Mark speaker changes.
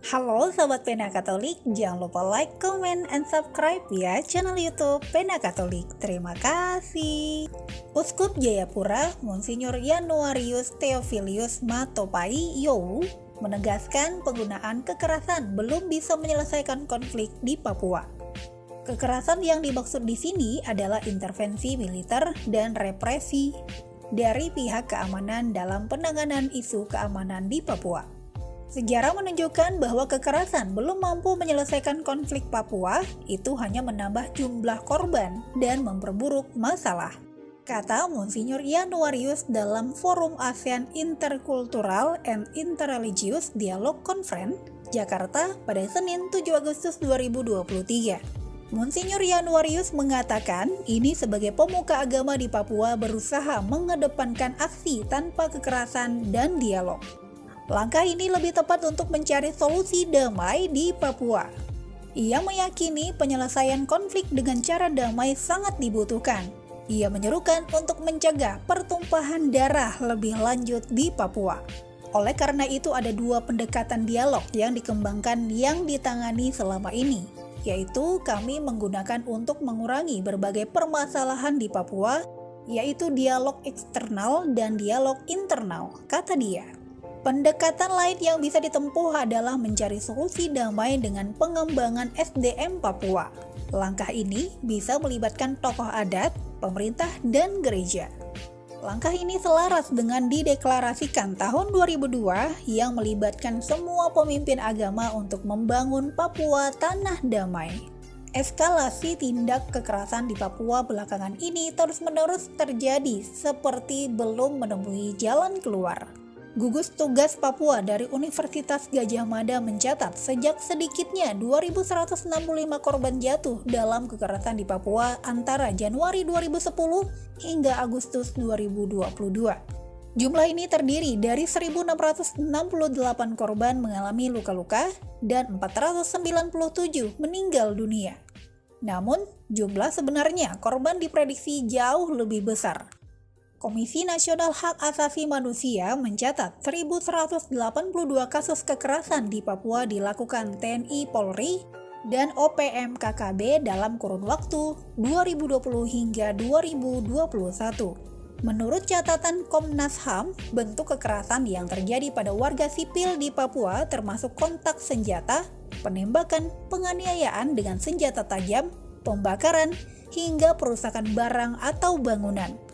Speaker 1: Halo Sobat Pena Katolik, jangan lupa like, comment, and subscribe ya channel YouTube Pena Katolik. Terima kasih. Uskup Jayapura, Monsinyur Januarius Theophilus Matopai Yowu, menegaskan penggunaan kekerasan belum bisa menyelesaikan konflik di Papua. Kekerasan yang dimaksud di sini adalah intervensi militer dan represi dari pihak keamanan dalam penanganan isu keamanan di Papua. Sejarah menunjukkan bahwa kekerasan belum mampu menyelesaikan konflik Papua, itu hanya menambah jumlah korban dan memperburuk masalah, kata Monsinyur Januarius dalam Forum ASEAN Intercultural and Interreligious Dialogue Conference, Jakarta pada Senin 7 Agustus 2023. Monsinyur Januarius mengatakan ini sebagai pemuka agama di Papua berusaha mengedepankan aksi tanpa kekerasan dan dialog. Langkah ini lebih tepat untuk mencari solusi damai di Papua. Ia meyakini penyelesaian konflik dengan cara damai sangat dibutuhkan. Ia menyerukan untuk mencegah pertumpahan darah lebih lanjut di Papua. Oleh karena itu ada dua pendekatan dialog yang dikembangkan yang ditangani selama ini, yaitu kami menggunakan untuk mengurangi berbagai permasalahan di Papua, yaitu dialog eksternal dan dialog internal, kata dia. Pendekatan lain yang bisa ditempuh adalah mencari solusi damai dengan pengembangan SDM Papua. Langkah ini bisa melibatkan tokoh adat, pemerintah, dan gereja. Langkah ini selaras dengan dideklarasikan tahun 2002 yang melibatkan semua pemimpin agama untuk membangun Papua tanah damai. Eskalasi tindak kekerasan di Papua belakangan ini terus-menerus terjadi seperti belum menemui jalan keluar. Gugus Tugas Papua dari Universitas Gadjah Mada mencatat sejak sedikitnya 2.165 korban jatuh dalam kekerasan di Papua antara Januari 2010 hingga Agustus 2022. Jumlah ini terdiri dari 1.668 korban mengalami luka-luka dan 497 meninggal dunia. Namun, jumlah sebenarnya korban diprediksi jauh lebih besar. Komisi Nasional Hak Asasi Manusia mencatat 1.182 kasus kekerasan di Papua dilakukan TNI Polri dan OPM KKB dalam kurun waktu 2020 hingga 2021. Menurut catatan Komnas HAM, bentuk kekerasan yang terjadi pada warga sipil di Papua termasuk kontak senjata, penembakan, penganiayaan dengan senjata tajam, pembakaran, hingga perusakan barang atau bangunan.